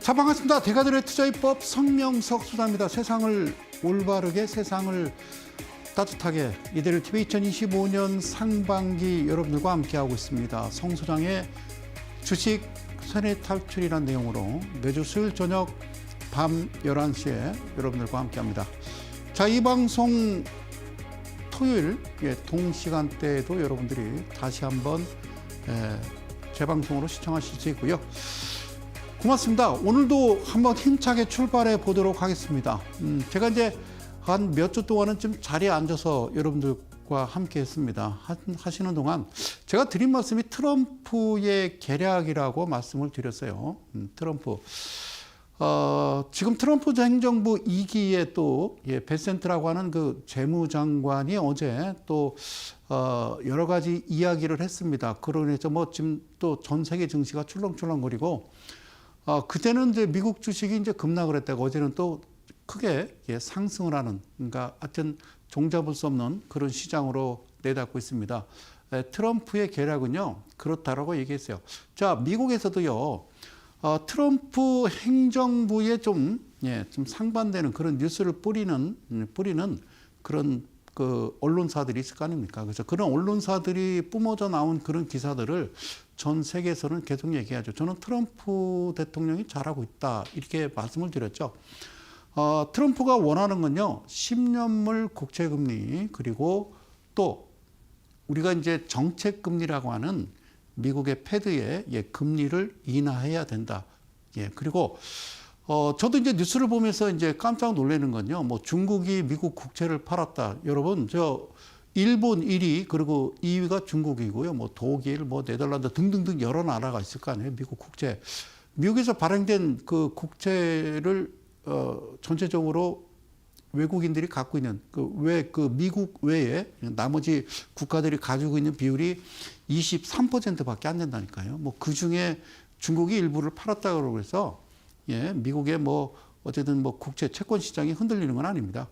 자, 반갑습니다. 대가들의 투자입법 성명석 수사입니다. 세상을 올바르게, 세상을 따뜻하게, 이대로 TV 2025년 상반기 여러분들과 함께하고 있습니다. 성 소장의 주식 세뇌 탈출이라는 내용으로 매주 수요일 저녁 밤 11시에 여러분들과 함께합니다. 자, 이 방송 토요일 동시간대에도 여러분들이 다시 한번 재방송으로 시청하실 수 있고요. 고맙습니다. 오늘도 한번 힘차게 출발해 보도록 하겠습니다. 제가 이제 한 몇 주 동안은 좀 자리에 앉아서 여러분들과 함께 했습니다. 하시는 동안 제가 드린 말씀이 트럼프의 계략이라고 말씀을 드렸어요. 트럼프. 지금 트럼프 행정부 2기에 또 베센트라고 하는 그 재무장관이 어제 또 여러 가지 이야기를 했습니다. 그러고 해서 뭐 지금 또 전 세계 증시가 출렁출렁거리고 그때는 이제 미국 주식이 이제 급락을 했다고 어제는 또 크게 상승을 하는, 그러니까 하여튼 종잡을 수 없는 그런 시장으로 내닫고 있습니다. 트럼프의 계략은요, 그렇다라고 얘기했어요. 자, 미국에서도요, 트럼프 행정부에 좀 상반되는 그런 뉴스를 뿌리는 그런 그 언론사들이 있을 거 아닙니까? 그래서 그런 언론사들이 뿜어져 나온 그런 기사들을 전 세계에서는 계속 얘기하죠. 저는 트럼프 대통령이 잘하고 있다, 이렇게 말씀을 드렸죠. 트럼프가 원하는 건요, 10년물 국채금리, 그리고 또 우리가 이제 정책금리라고 하는 미국의 패드의 금리를 인하해야 된다. 그리고 저도 이제 뉴스를 보면서 이제 깜짝 놀라는 건요, 뭐 중국이 미국 국채를 팔았다. 여러분, 일본 1위, 그리고 2위가 중국이고요. 뭐 독일, 뭐 네덜란드 등등등 여러 나라가 있을 거 아니에요. 미국 국채. 미국에서 발행된 그 국채를 전체적으로 외국인들이 갖고 있는 그 미국 외에 나머지 국가들이 가지고 있는 비율이 23%밖에 안 된다니까요. 뭐 그 중에 중국이 일부를 팔았다고 그러고 해서 미국의 뭐 어쨌든 뭐 국채 채권 시장이 흔들리는 건 아닙니다.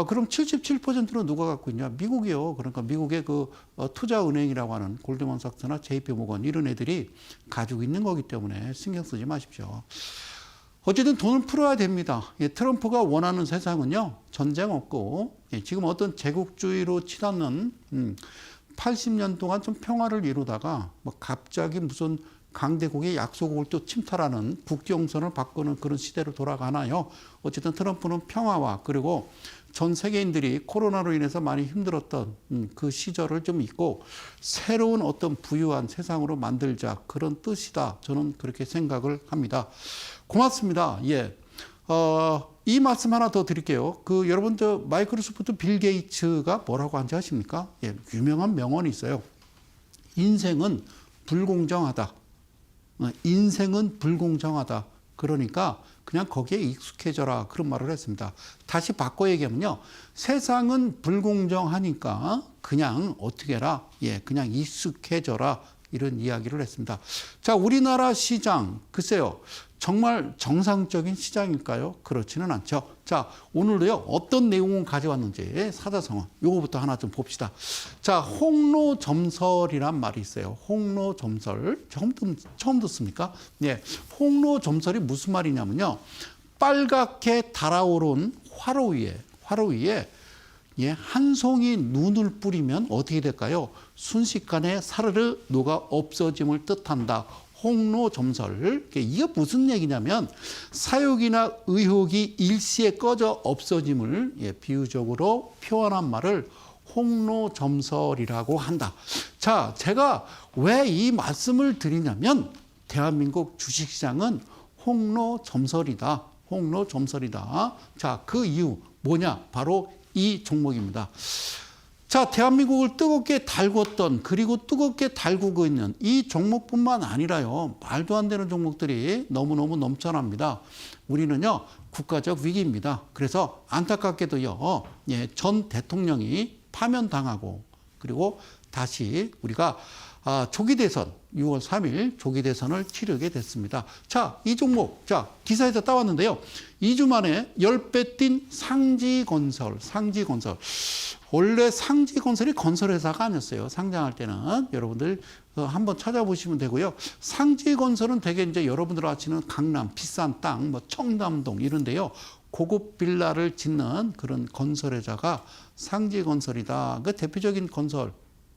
그럼 77%는 누가 갖고 있냐? 미국이요. 그러니까 미국의 그 투자은행이라고 하는 골드만삭스나 JP모건 이런 애들이 가지고 있는 거기 때문에 신경 쓰지 마십시오. 어쨌든 돈을 풀어야 됩니다. 트럼프가 원하는 세상은요, 전쟁 없고 지금 어떤 제국주의로 치닫는 80년 동안 좀 평화를 이루다가 뭐 갑자기 무슨 강대국의 약소국을 또 침탈하는 국경선을 바꾸는 그런 시대로 돌아가나요? 어쨌든 트럼프는 평화와 그리고 전 세계인들이 코로나로 인해서 많이 힘들었던 그 시절을 좀 잊고 새로운 어떤 부유한 세상으로 만들자, 그런 뜻이다. 저는 그렇게 생각을 합니다. 고맙습니다. 이 말씀 하나 더 드릴게요. 여러분, 마이크로소프트 빌 게이츠가 뭐라고 한지 아십니까? 유명한 명언이 있어요. 인생은 불공정하다. 인생은 불공정하다. 그러니까 그냥 거기에 익숙해져라, 그런 말을 했습니다. 다시 바꿔 얘기하면요, 세상은 불공정하니까 그냥 어떻게 해라, 그냥 익숙해져라, 이런 이야기를 했습니다. 자, 우리나라 시장, 글쎄요, 정말 정상적인 시장일까요? 그렇지는 않죠. 자, 오늘도요, 어떤 내용을 가져왔는지 사자성어, 요거부터 하나 좀 봅시다. 자, 홍로점설이란 말이 있어요. 홍로점설. 처음 듣습니까? 홍로점설이 무슨 말이냐면요, 빨갛게 달아오른 화로 위에 한 송이 눈을 뿌리면 어떻게 될까요? 순식간에 사르르 녹아 없어짐을 뜻한다. 홍로점설. 이게 무슨 얘기냐면 사욕이나 의욕이 일시에 꺼져 없어짐을 비유적으로 표현한 말을 홍로점설이라고 한다. 자, 제가 왜 이 말씀을 드리냐면 대한민국 주식시장은 홍로점설이다. 홍로점설이다. 자, 그 이유 뭐냐? 바로 이 종목입니다. 자, 대한민국을 뜨겁게 달궜던, 그리고 뜨겁게 달구고 있는 이 종목뿐만 아니라요, 말도 안 되는 종목들이 너무너무 넘쳐납니다. 우리는요, 국가적 위기입니다. 그래서 안타깝게도요, 전 대통령이 파면당하고, 그리고 다시 우리가 조기 대선, 6월 3일 조기 대선을 치르게 됐습니다. 자, 이 종목, 자, 기사에서 따왔는데요. 2주 만에 10배 뛴 상지건설. 원래 상지건설이 건설회사가 아니었어요. 상장할 때는. 여러분들 한번 찾아보시면 되고요. 상지건설은 대개 이제 여러분들 아시는 강남 비싼 땅, 뭐 청담동 이런데요. 고급 빌라를 짓는 그런 건설회사가 상지건설이다. 그 대표적인 건설,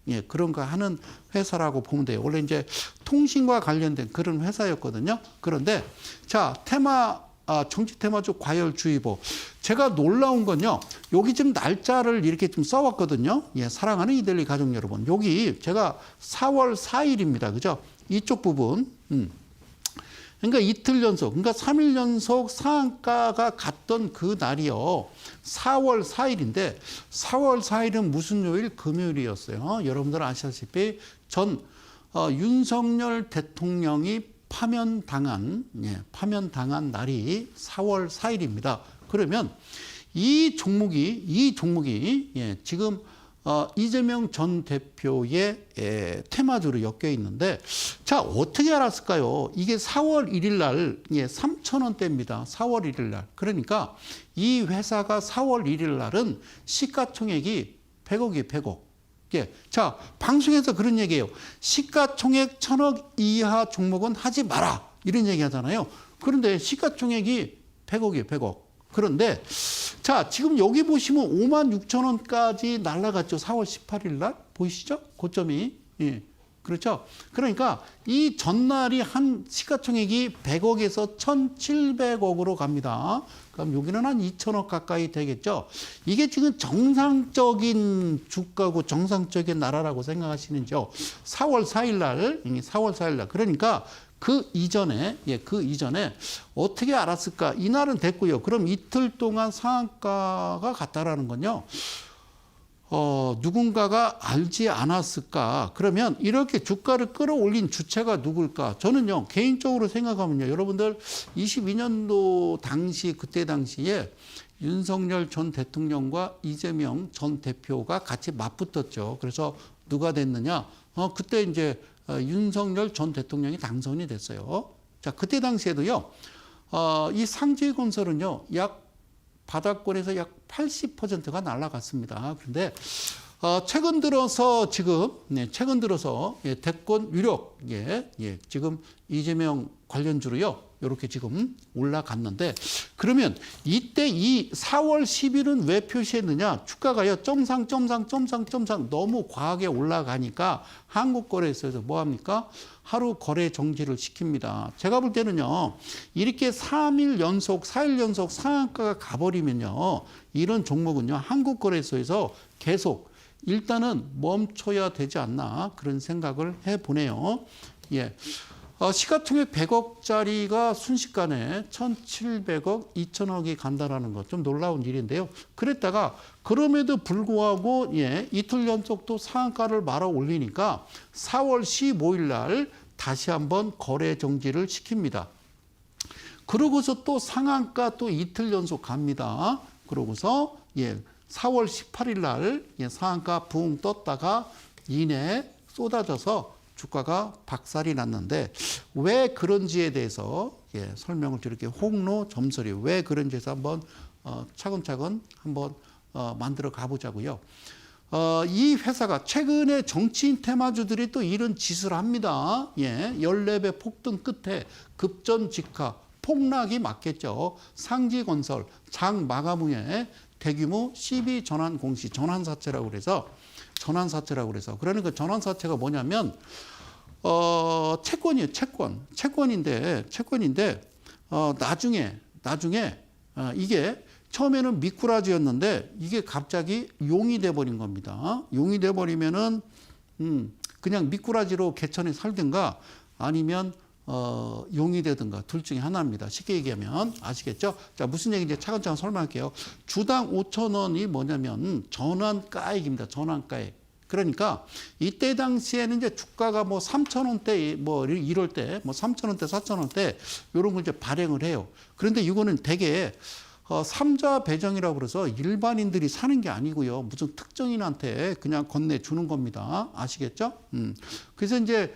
예, 그런 거 하는 회사라고 보면 돼요. 원래 이제 통신과 관련된 그런 회사였거든요. 그런데 자, 정치 테마주 과열주의보. 제가 놀라운 건요. 여기 지금 날짜를 이렇게 좀 써왔거든요. 예, 사랑하는 이데일리 가족 여러분. 여기 제가 4월 4일입니다. 그죠? 이쪽 부분. 그러니까 이틀 연속, 그러니까 3일 연속 상한가가 갔던 그 날이요. 4월 4일인데 4월 4일은 무슨 요일? 금요일이었어요. 여러분들 아시다시피 윤석열 대통령이 파면당한 날이 4월 4일입니다. 그러면 이 종목이 예, 지금 이재명 전 대표의 테마주로 엮여 있는데, 자, 어떻게 알았을까요? 이게 4월 1일 날, 3,000원대입니다. 4월 1일 날. 그러니까 이 회사가 4월 1일 날은 시가총액이 100억이에요, 100억. 예. 자, 방송에서 그런 얘기예요. 시가총액 1,000억 이하 종목은 하지 마라. 이런 얘기 하잖아요. 그런데 시가총액이 100억이에요, 100억. 그런데 자, 지금 여기 보시면 56,000원까지 날아갔죠. 4월 18일 날. 보이시죠? 고점이. 예. 그렇죠? 그러니까 이 전날이 한 시가총액이 100억에서 1,700억으로 갑니다. 그럼 여기는 한 2,000억 가까이 되겠죠. 이게 지금 정상적인 주가고 정상적인 나라라고 생각하시는지요. 4월 4일 날. 그러니까 그 이전에 어떻게 알았을까? 이날은 됐고요. 그럼 이틀 동안 상한가가 갔다라는 건요. 누군가가 알지 않았을까? 그러면 이렇게 주가를 끌어올린 주체가 누굴까? 저는요, 개인적으로 생각하면요, 여러분들 22년도 그때 당시에 윤석열 전 대통령과 이재명 전 대표가 같이 맞붙었죠. 그래서 누가 됐느냐? 그때 이제 윤석열 전 대통령이 당선이 됐어요. 자, 그때 당시에도요, 이 상지건설은요, 바닥권에서 약 80%가 날아갔습니다. 그런데 최근 들어서 대권 유력 지금 이재명 관련주로요. 이렇게 지금 올라갔는데, 그러면 이때 이 4월 10일은 왜 표시했느냐? 주가가요. 점상 너무 과하게 올라가니까 한국거래소에서 뭐 합니까? 하루 거래 정지를 시킵니다. 제가 볼 때는요. 이렇게 3일 연속, 4일 연속 상한가가 가버리면요. 이런 종목은요. 한국거래소에서 계속 일단은 멈춰야 되지 않나 그런 생각을 해보네요. 예. 시가총액 100억짜리가 순식간에 1,700억, 2,000억이 간다라는 것 좀 놀라운 일인데요. 그랬다가 그럼에도 불구하고 이틀 연속 또 상한가를 말아 올리니까 4월 15일 날 다시 한번 거래 정지를 시킵니다. 그러고서 또 상한가 또 이틀 연속 갑니다. 그러고서 4월 18일 날 상한가 붕 떴다가 이내 쏟아져서 주가가 박살이 났는데, 왜 그런지에 대해서 설명을 이렇게 홍로 점설이 왜 그런지에서 한번 차근차근 한번 만들어 가보자고요. 이 회사가 최근에 정치인 테마주들이 또 이런 짓을 합니다. 14배 폭등 끝에 급전직하 폭락이 맞겠죠. 상지건설 장 마감 후에 대규모 시비 전환 공시, 전환사채라고 그래서 그러니까 전환사채가 뭐냐면 채권이에요. 채권인데 나중에 이게 처음에는 미꾸라지였는데 이게 갑자기 용이 돼 버린 겁니다. 용이 돼 버리면은 그냥 미꾸라지로 개천에 살든가 아니면 용이 되든가 둘 중에 하나입니다. 쉽게 얘기하면 아시겠죠? 자, 무슨 얘기인지 차근차근 설명할게요. 주당 5,000원이 뭐냐면 전환가액입니다. 전환가액. 그러니까 이때 당시에는 이제 주가가 뭐 3,000원대 뭐 이럴 때 뭐 3,000원대, 4,000원대 이런 걸 이제 발행을 해요. 그런데 이거는 되게 삼자 배정이라고 그래서 일반인들이 사는 게 아니고요. 무슨 특정인한테 그냥 건네주는 겁니다. 아시겠죠? 그래서 이제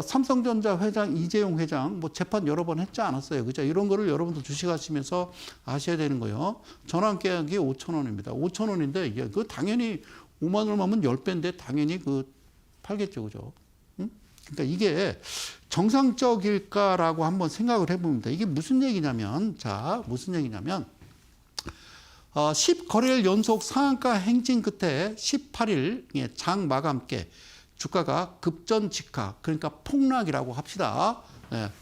삼성전자 회장 이재용 회장 뭐 재판 여러 번 했지 않았어요. 그죠? 이런 거를 여러분들 주식하시면서 아셔야 되는 거예요. 전환계약이 5,000원입니다. 5,000원인데 그 당연히 5만 얼마면 10배인데 당연히 그 팔겠죠. 그죠? 응? 그러니까 이게 정상적일까라고 한번 생각을 해봅니다. 이게 무슨 얘기냐면, 자, 무슨 얘기냐면, 10거래일 연속 상한가 행진 끝에 18일 장 마감께 주가가 급전 직하, 그러니까 폭락이라고 합시다.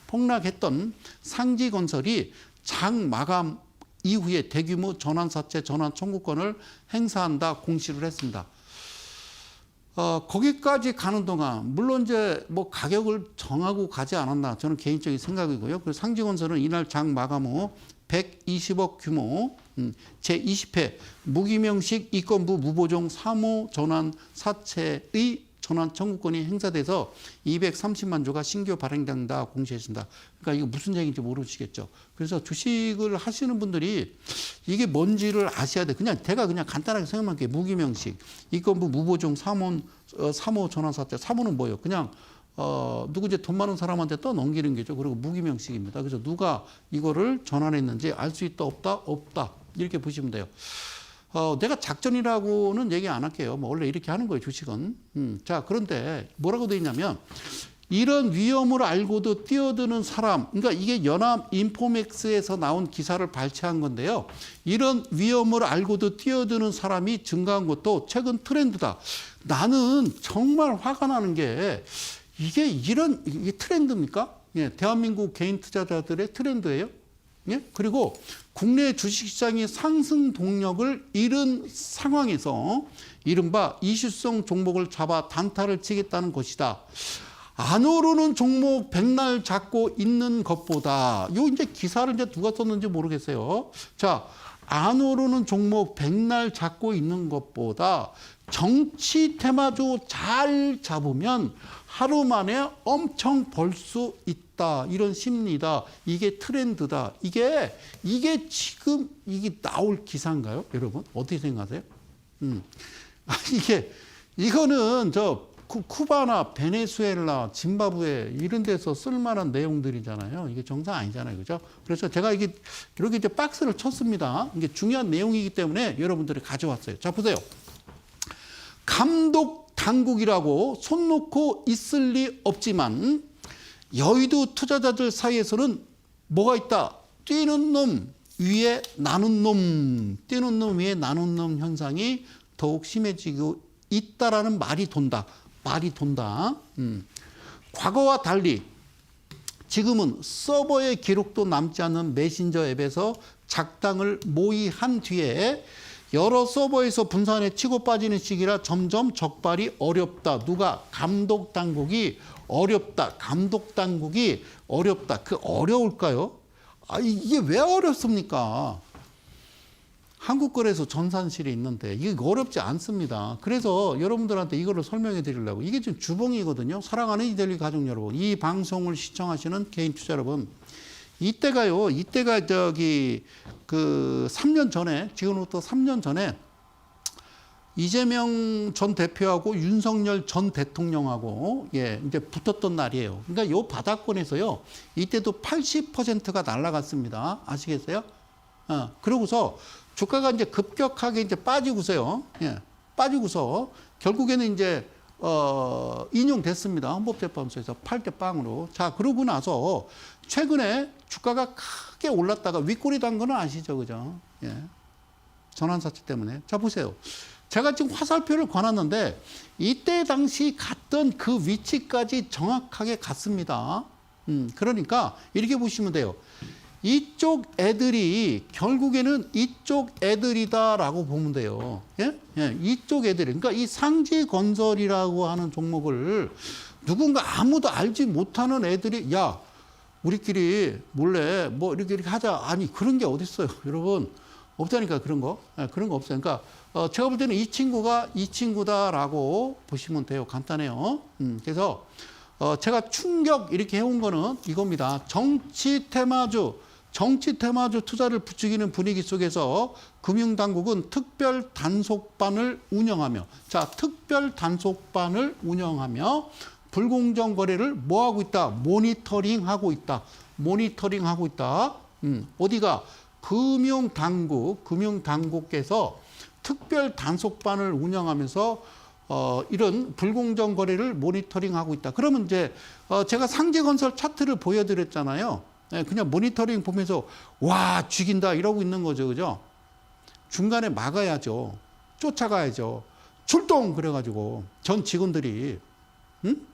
폭락했던 상지건설이 장 마감 이후에 대규모 전환사채 전환 청구권을 행사한다 공시를 했습니다. 거기까지 가는 동안 물론 이제 뭐 가격을 정하고 가지 않았나 저는 개인적인 생각이고요. 그리고 상지건설은 이날 장 마감 후 120억 규모 제20회 무기명식 이건부 무보정 사모 전환 사채의 전환 청구권이 행사돼서 230만 주가 신규 발행된다 공시했습니다. 그러니까 이거 무슨 얘기인지 모르시겠죠. 그래서 주식을 하시는 분들이 이게 뭔지를 아셔야 돼. 그냥 제가 그냥 간단하게 생각만 할게요. 무기명식 이건부 무보정 사모 전환 사채. 사모는 뭐예요? 그냥 누구 이제 돈 많은 사람한테 떠 넘기는 게죠. 그리고 무기명식입니다. 그래서 누가 이거를 전환했는지 알 수 있다 없다 없다 이렇게 보시면 돼요. 내가 작전이라고는 얘기 안 할게요. 뭐 원래 이렇게 하는 거예요, 주식은. 자, 그런데 뭐라고 돼 있냐면 이런 위험을 알고도 뛰어드는 사람, 그러니까 이게 연합인포맥스에서 나온 기사를 발췌한 건데요. 이런 위험을 알고도 뛰어드는 사람이 증가한 것도 최근 트렌드다. 나는 정말 화가 나는 게 이게 트렌드입니까? 예, 대한민국 개인 투자자들의 트렌드예요. 예? 그리고 국내 주식시장이 상승 동력을 잃은 상황에서 이른바 이슈성 종목을 잡아 단타를 치겠다는 것이다. 안 오르는 종목 백날 잡고 있는 것보다 요 이제 기사를 이제 누가 썼는지 모르겠어요. 자, 안 오르는 종목 백날 잡고 있는 것보다 정치 테마주 잘 잡으면 하루 만에 엄청 벌 수 있다. 이런 심리다. 이게 트렌드다. 이게 지금 이게 나올 기사인가요? 여러분 어떻게 생각하세요? 이거는 쿠바나 베네수엘라, 짐바브웨 이런 데서 쓸만한 내용들이잖아요. 이게 정상 아니잖아요. 그죠? 그래서 제가 이렇게 이제 박스를 쳤습니다. 이게 중요한 내용이기 때문에 여러분들이 가져왔어요. 자, 보세요. 감독 당국이라고 손 놓고 있을 리 없지만 여의도 투자자들 사이에서는 뭐가 있다? 뛰는 놈 위에 나눈 놈, 뛰는 놈 위에 나눈 놈 현상이 더욱 심해지고 있다라는 말이 돈다. 과거와 달리 지금은 서버의 기록도 남지 않는 메신저 앱에서 작당을 모의한 뒤에 여러 서버에서 분산해 치고 빠지는 시기라 점점 적발이 어렵다. 누가? 감독 당국이 어렵다. 그 어려울까요? 이게 왜 어렵습니까? 한국거래소 전산실이 있는데 이게 어렵지 않습니다. 그래서 여러분들한테 이거를 설명해 드리려고. 이게 지금 주봉이거든요. 사랑하는 이데일리 가족 여러분, 이 방송을 시청하시는 개인 투자 여러분, 이때가 3년 전에, 지금부터 3년 전에 이재명 전 대표하고 윤석열 전 대통령하고 이제 붙었던 날이에요. 그러니까 요 바닥권에서요, 이때도 80%가 날아갔습니다. 아시겠어요? 그러고서 주가가 이제 급격하게 이제 빠지고서요. 빠지고서 결국에는 이제 인용됐습니다. 헌법재판소에서 8대 0으로. 자, 그러고 나서 최근에 주가가 크게 올랐다가 윗꼬리 단 거는 아시죠, 그죠? 전환사채 때문에. 자, 보세요. 제가 지금 화살표를 권았는데 이때 당시 갔던 그 위치까지 정확하게 갔습니다. 그러니까 이렇게 보시면 돼요. 이쪽 애들이 결국에는 이쪽 애들이다라고 보면 돼요. 이쪽 애들이. 그러니까 이 상지건설이라고 하는 종목을 누군가 아무도 알지 못하는 애들이 우리끼리 몰래 뭐 이렇게 하자. 아니, 그런 게 어딨어요, 여러분. 없다니까, 그런 거. 그런 거 없어요. 그러니까 제가 볼 때는 이 친구가 이 친구다라고 보시면 돼요. 간단해요. 그래서 제가 충격 이렇게 해온 거는 이겁니다. 정치 테마주 투자를 부추기는 분위기 속에서 금융당국은 특별 단속반을 운영하며, 불공정 거래를 뭐 하고 있다? 모니터링하고 있다. 어디가? 금융당국께서 특별 단속반을 운영하면서 이런 불공정 거래를 모니터링하고 있다. 그러면 이제 제가 상지건설 차트를 보여드렸잖아요. 예, 그냥 모니터링 보면서 와 죽인다 이러고 있는 거죠, 그죠? 중간에 막아야죠. 쫓아가야죠. 출동 그래가지고 전 직원들이 응?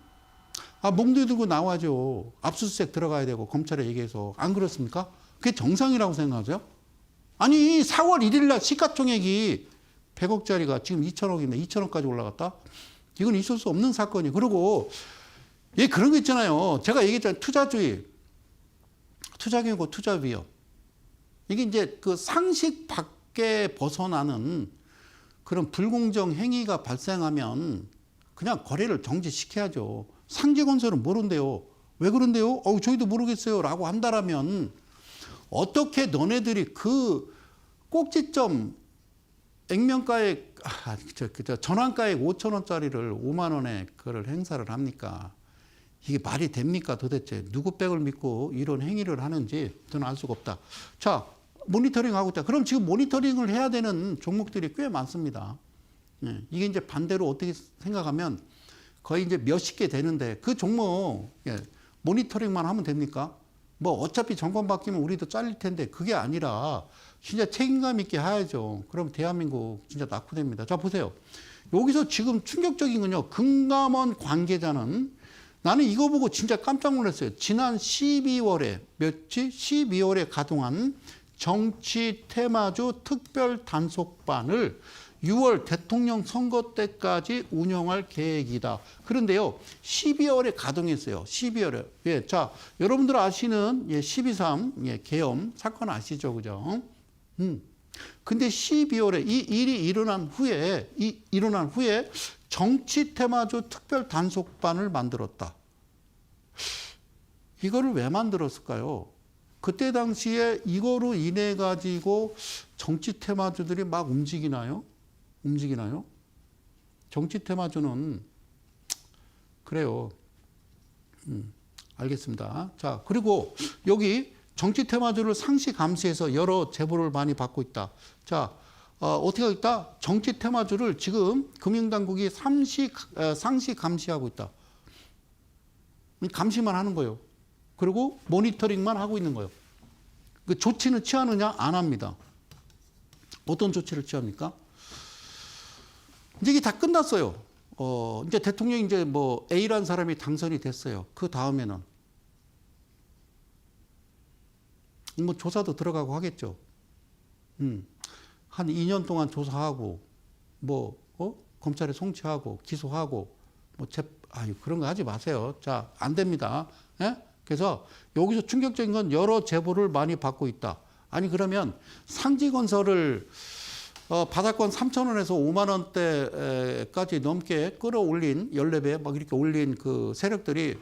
몽둥이 들고 나와죠. 압수수색 들어가야 되고 검찰에 얘기해서 안 그렇습니까? 그게 정상이라고 생각하죠? 아니 4월 1일 날 시가총액이 100억짜리가 지금 2천억인데 2천억까지 올라갔다? 이건 있을 수 없는 사건이에요. 그리고 예 그런 거 있잖아요. 제가 얘기했잖아요. 투자주의, 투자경고, 투자위협. 이게 이제 그 상식 밖에 벗어나는 그런 불공정 행위가 발생하면 그냥 거래를 정지시켜야죠. 상지건설은 모른대요. 왜 그런데요? 저희도 모르겠어요. 라고 한다라면 어떻게 너네들이 그 꼭지점 액면가액, 전환가액 5천 원짜리를 5만 원에 그걸 행사를 합니까? 이게 말이 됩니까 도대체? 누구 백을 믿고 이런 행위를 하는지 저는 알 수가 없다. 자, 모니터링 하고 있다. 그럼 지금 모니터링을 해야 되는 종목들이 꽤 많습니다. 예, 이게 이제 반대로 어떻게 생각하면 거의 이제 몇십 개 되는데 그 종목 예, 모니터링만 하면 됩니까? 뭐 어차피 정권 바뀌면 우리도 잘릴 텐데 그게 아니라 진짜 책임감 있게 해야죠. 그럼 대한민국 진짜 낙후됩니다. 자 보세요. 여기서 지금 충격적인 건요. 금감원 관계자는 나는 이거 보고 진짜 깜짝 놀랐어요. 지난 12월에 몇지? 12월에 가동한 정치 테마주 특별 단속반을 6월 대통령 선거 때까지 운영할 계획이다. 그런데요, 12월에 가동했어요. 12월에. 예, 자, 여러분들 아시는 12.3 계엄 사건 아시죠, 그죠? 근데 12월에 이 일이 일어난 후에 정치 테마주 특별 단속반을 만들었다. 이거를 왜 만들었을까요? 그때 당시에 이거로 인해 가지고 정치 테마주들이 막 움직이나요? 정치 테마주는 그래요. 알겠습니다. 자, 그리고 여기 정치 테마주를 상시 감시해서 여러 제보를 많이 받고 있다. 자, 어떻게 하고 있다? 정치 테마주를 지금 금융당국이 상시 감시하고 있다. 감시만 하는 거예요. 그리고 모니터링만 하고 있는 거예요. 그 조치는 취하느냐? 안 합니다. 어떤 조치를 취합니까? 이제 이게 다 끝났어요. 이제 대통령이 이제 뭐 A라는 사람이 당선이 됐어요. 그 다음에는 뭐 조사도 들어가고 하겠죠. 한 2년 동안 조사하고 뭐 검찰에 송치하고 기소하고 뭐 그런 거 하지 마세요. 자, 안 됩니다. 예? 그래서 여기서 충격적인 건 여러 제보를 많이 받고 있다. 아니 그러면 상지건설을 바닥권 3,000원에서 5만 원대까지 넘게 끌어올린 14배 막 이렇게 올린 그 세력들이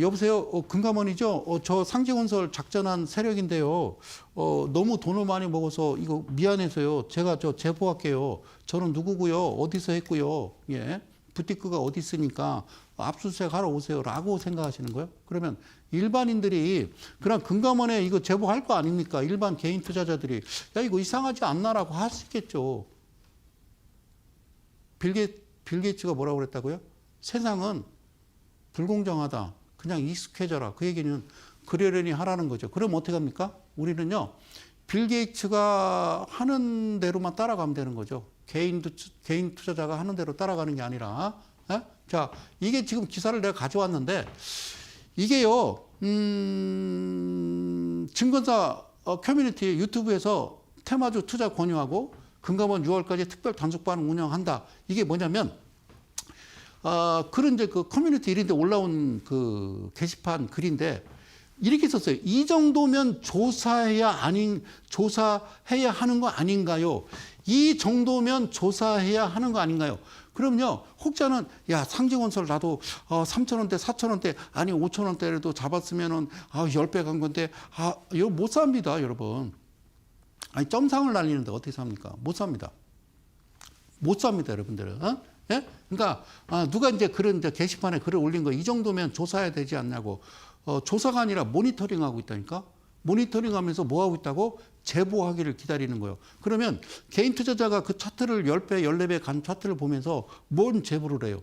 여보세요 금감원이죠. 저 상지건설 작전한 세력인데요. 너무 돈을 많이 먹어서 이거 미안해서요. 제가 저 제보할게요. 저는 누구고요. 어디서 했고요. 예. 부티크가 어디 있으니까 압수수색 하러 오세요라고 생각하시는 거예요? 그러면 일반인들이 그냥 금감원에 이거 제보할 거 아닙니까? 일반 개인 투자자들이 야 이거 이상하지 않나라고 할 수 있겠죠. 빌 게이츠가 뭐라고 그랬다고요? 세상은 불공정하다. 그냥 익숙해져라. 그 얘기는 그러려니 하라는 거죠. 그럼 어떻게 합니까? 우리는요. 빌 게이츠가 하는 대로만 따라가면 되는 거죠. 개인 투자자가 하는 대로 따라가는 게 아니라. 에? 자, 이게 지금 기사를 내가 가져왔는데 이게요. 증권사 커뮤니티 유튜브에서 테마주 투자 권유하고 금감원 6월까지 특별 단속반을 운영한다. 이게 뭐냐면 그런 이제 그 커뮤니티 이런 데 올라온 그 게시판 글인데 이렇게 썼어요. 이 정도면 조사해야 하는 거 아닌가요? 이 정도면 조사해야 하는 거 아닌가요? 그럼요. 혹자는 야 상지건설 나도 3,000원대 4,000원대 아니 5,000원대라도 잡았으면은 10배 간 건데 이거 못 삽니다 여러분. 아니 점상을 날리는데 어떻게 삽니까? 못 삽니다. 못 삽니다 여러분들은. 예? 그러니까 누가 이제 그런 이제 게시판에 글을 올린 거 이 정도면 조사해야 되지 않냐고. 조사가 아니라 모니터링하고 있다니까. 모니터링하면서 뭐 하고 있다고? 제보하기를 기다리는 거예요. 그러면 개인 투자자가 그 차트를 10배, 14배 간 차트를 보면서 뭔 제보를 해요?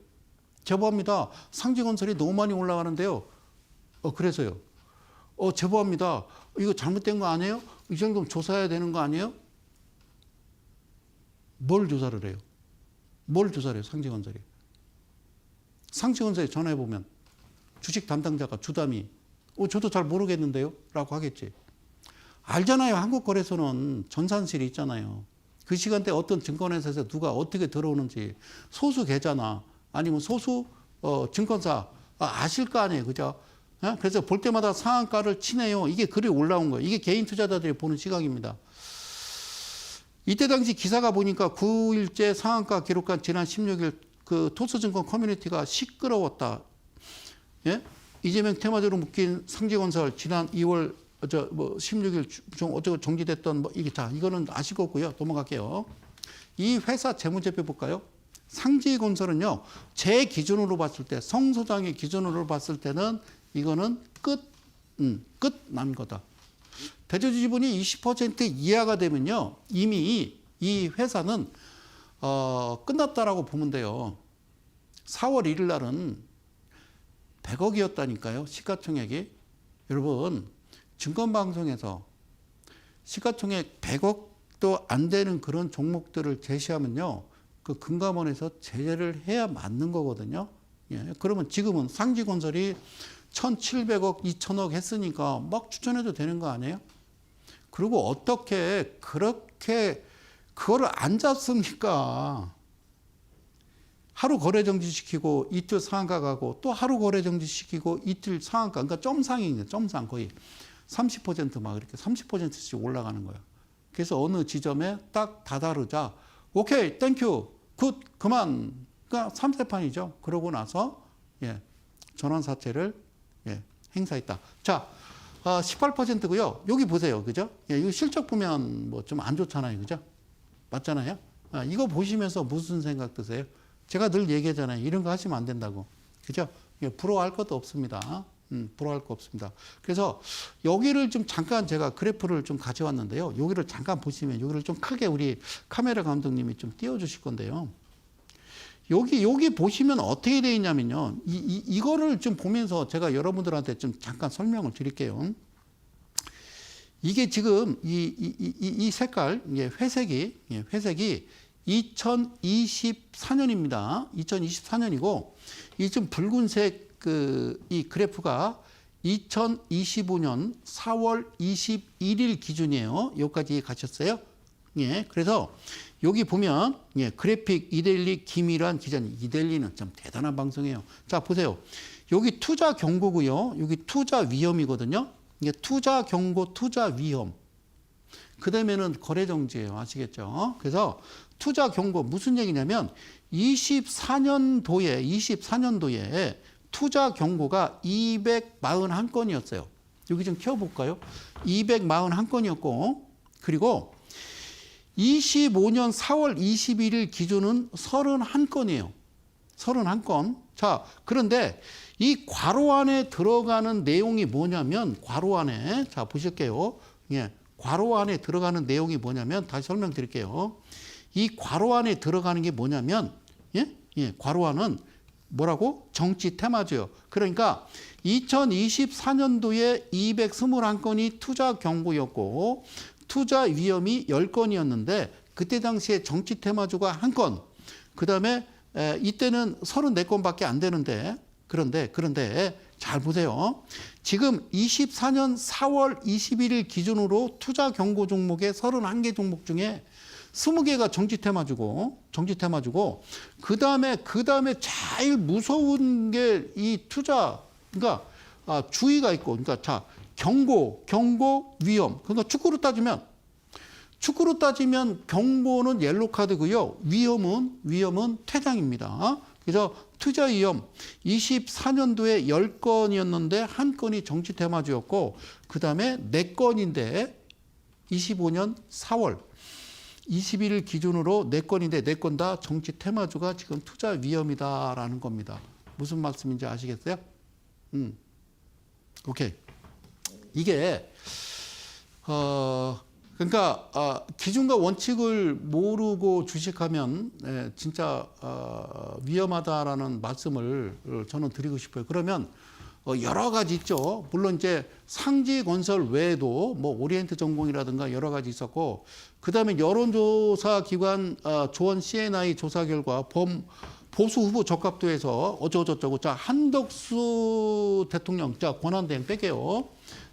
제보합니다. 상지건설이 너무 많이 올라가는데요. 그래서요. 제보합니다. 이거 잘못된 거 아니에요? 이 정도면 조사해야 되는 거 아니에요? 뭘 조사를 해요? 뭘 조사를 해요? 상지건설이. 상지건설에 전화해보면 주식 담당자가 주담이 저도 잘 모르겠는데요? 라고 하겠지. 알잖아요. 한국거래소는 전산실이 있잖아요. 그 시간대 어떤 증권회사에서 누가 어떻게 들어오는지 소수 계좌나 아니면 소수 증권사 아실 거 아니에요. 그죠? 그래서 볼 때마다 상한가를 치네요. 이게 글이 올라온 거예요. 이게 개인 투자자들이 보는 시각입니다. 이때 당시 기사가 보니까 9일째 상한가 기록한 지난 16일 그 토스증권 커뮤니티가 시끄러웠다. 예? 이재명 테마주로 묶인 상지건설 지난 2월 16일 어쩌고 정지됐던 이거는 아실 거고요. 넘어갈게요. 이 회사 재무제표 볼까요? 상지건설은요. 제 기준으로 봤을 때 성 소장의 기준으로 봤을 때는 이거는 끝 난 거다. 대주주 지분이 20% 이하가 되면요. 이미 이 회사는 끝났다라고 보면 돼요. 4월 1일 날은 100억이었다니까요. 시가총액이. 여러분 증권방송에서 시가총액 100억도 안 되는 그런 종목들을 제시하면요. 그 금감원에서 제재를 해야 맞는 거거든요. 예, 그러면 지금은 상지건설이 1,700억, 2,000억 했으니까 막 추천해도 되는 거 아니에요? 그리고 어떻게 그렇게 그거를 안 잡습니까? 하루 거래 정지시키고 이틀 상한가 가고 또 하루 거래 정지시키고 이틀 상한가. 그러니까 점상이에요. 점상 거의 30% 막 이렇게 30%씩 올라가는 거예요. 그래서 어느 지점에 딱 다다르자 오케이 땡큐 굿 그만. 그러니까 3세판이죠. 그러고 나서 전환사채를 행사했다. 자 18%고요. 여기 보세요. 그죠? 이거 실적 보면 뭐 좀 안 좋잖아요. 그죠? 맞잖아요. 이거 보시면서 무슨 생각 드세요? 제가 늘 얘기하잖아요. 이런 거 하시면 안 된다고. 그죠? 부러워할 것도 없습니다. 부러워할 거 없습니다. 그래서 여기를 좀 잠깐 제가 그래프를 좀 가져왔는데요. 여기를 잠깐 보시면 여기를 좀 크게 우리 카메라 감독님이 좀 띄워주실 건데요. 여기 보시면 어떻게 되어 있냐면요. 이거를 좀 보면서 제가 여러분들한테 좀 잠깐 설명을 드릴게요. 이게 지금 이 색깔, 회색이 2024년입니다. 2024년이고, 이 좀 붉은색 이 그래프가 2025년 4월 21일 기준이에요. 여기까지 가셨어요? 그래서 여기 보면 그래픽 이데일리 김일환 기자님. 이데일리는 참 대단한 방송이에요. 자, 보세요. 여기 투자 경고고요. 여기 투자 위험이거든요. 이게 투자 경고, 투자 위험. 그 다음에는 거래 정지예요. 아시겠죠? 그래서 투자 경고 무슨 얘기냐면 24년도에 투자 경고가 241건이었어요. 여기 좀 켜볼까요? 241건이었고 그리고 25년 4월 21일 기준은 31건이에요. 31건. 자, 그런데 이 괄호 안에 들어가는 내용이 뭐냐면 괄호 안에 자 보실게요. 괄호 안에 들어가는 내용이 뭐냐면 다시 설명드릴게요. 이 괄호 안에 들어가는 게 뭐냐면 괄호 안은 뭐라고? 정치 테마주요. 그러니까 2024년도에 221건이 투자 경고였고 투자 위험이 10건이었는데 그때 당시에 정치 테마주가 1건. 그다음에 이때는 34건밖에 안 되는데 그런데 잘 보세요. 지금 24년 4월 21일 기준으로 투자 경고 종목의 31개 종목 중에 20개가 정치 테마주고 그다음에 제일 무서운 게 이 투자 그러니까 주의가 있고 그러니까 자 경고 위험. 그러니까 축구로 따지면 경고는 옐로 카드고요. 위험은 퇴장입니다. 그래서 투자 위험 24년도에 10건이었는데 1건이 정치 테마주였고 그다음에 4건인데 25년 4월 21일 기준으로 4건인데 4건 다 정치 테마주가 지금 투자 위험이다라는 겁니다. 무슨 말씀인지 아시겠어요? 오케이. 이게 그러니까 기준과 원칙을 모르고 주식하면 진짜 위험하다라는 말씀을 저는 드리고 싶어요. 그러면 여러 가지 있죠. 물론 이제 상지건설 외에도 뭐 오리엔트 전공이라든가 여러 가지 있었고, 그다음에 여론조사 기관 조원 CNI 조사 결과 보수 후보 적합도에서 어쩌고저쩌고, 자 한덕수 대통령, 자 권한대행 뺄게요.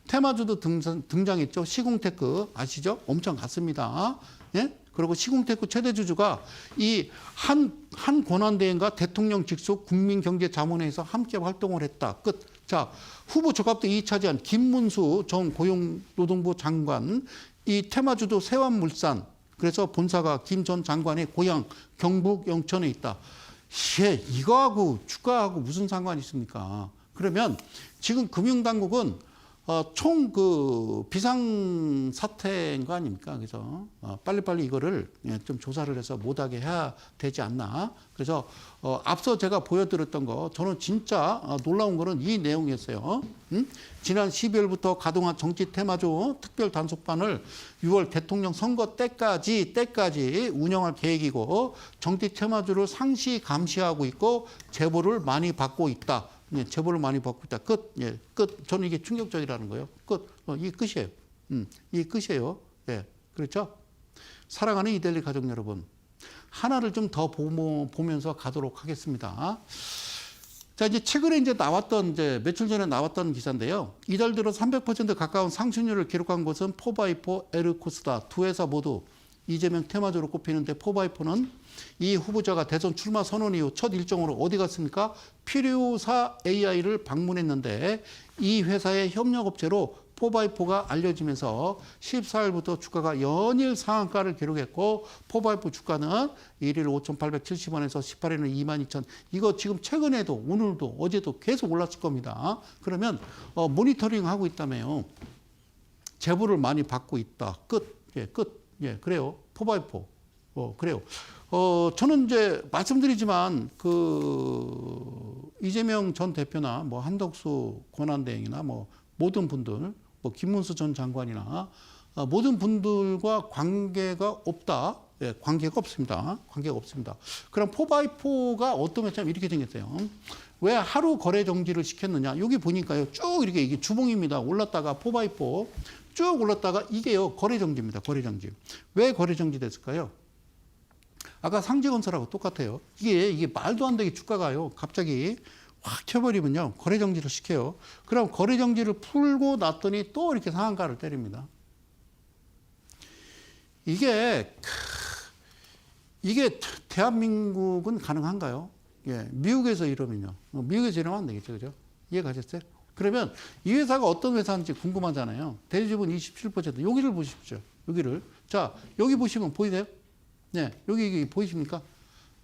테마주도 등장했죠. 시궁테크 아시죠? 엄청 갔습니다. 예? 그리고 시궁테크 최대 주주가 이 한 권한대행과 대통령 직속 국민경제자문회에서 함께 활동을 했다. 끝. 자, 후보 적합도 2차지한 김문수 전 고용노동부 장관, 이 테마주도 세완물산, 그래서 본사가 김 전 장관의 고향 경북 영천에 있다. 이거하고 주가하고 무슨 상관이 있습니까? 그러면 지금 금융당국은 총 비상 사태인 거 아닙니까? 그래서 빨리빨리 이거를 좀 조사를 해서 못하게 해야 되지 않나. 그래서 앞서 제가 보여드렸던 거, 저는 진짜 놀라운 거는 이 내용이었어요. 지난 12월부터 가동한 정치 테마주 특별 단속반을 6월 대통령 선거 때까지 운영할 계획이고, 정치 테마주를 상시 감시하고 있고 제보를 많이 받고 있다. 예, 제보를 많이 받고 있다. 끝. 예, 끝. 저는 이게 충격적이라는 거예요. 끝. 이게 끝이에요. 이게 끝이에요. 예, 그렇죠? 사랑하는 이데일리 가족 여러분, 하나를 좀 더 보면서 가도록 하겠습니다. 자, 이제 최근에 나왔던, 며칠 전에 나왔던 기사인데요. 이달 들어 300% 가까운 상승률을 기록한 곳은 포바이포, 에르코스다. 두 회사 모두 이재명 테마주로 꼽히는데, 포바이포는 이 후보자가 대선 출마 선언 이후 첫 일정으로 어디 갔습니까? 필요사 AI를 방문했는데, 이 회사의 협력업체로 포바이포가 알려지면서 14일부터 주가가 연일 상한가를 기록했고, 포바이포 주가는 1일 5,870원에서 18일은 22,000. 이거 지금 최근에도 오늘도 어제도 계속 올랐을 겁니다. 그러면 모니터링 하고 있다며요. 제보를 많이 받고 있다. 끝. 예, 끝. 예, 그래요. 포바이포. 그래요. 저는 말씀드리지만 이재명 전 대표나 뭐 한덕수 권한대행이나 뭐 모든 분들, 뭐 김문수 전 장관이나 모든 분들과 관계가 없다. 예, 관계가 없습니다. 관계가 없습니다. 그럼 포바이포가 어떤 회사면 이렇게 생겼어요. 왜 하루 거래 정지를 시켰느냐? 여기 보니까요, 쭉 이게 주봉입니다. 올랐다가 포바이포 쭉 올랐다가 이게요, 거래 정지입니다. 거래 정지. 왜 거래 정지 됐을까요? 아까 상지건설하고 똑같아요. 이게 말도 안 되게 주가가요, 갑자기 확 켜버리면요, 거래 정지를 시켜요. 그럼 거래 정지를 풀고 났더니 또 이렇게 상한가를 때립니다. 이게 대한민국은 가능한가요? 예, 미국에서 이러면요. 미국에서 이러면 안 되겠죠, 그죠? 이해가셨어요? 그러면 이 회사가 어떤 회사인지 궁금하잖아요. 대지분 27%. 여기를 보십시오. 여기를. 자, 여기 보시면 보이세요? 네, 여기 보이십니까?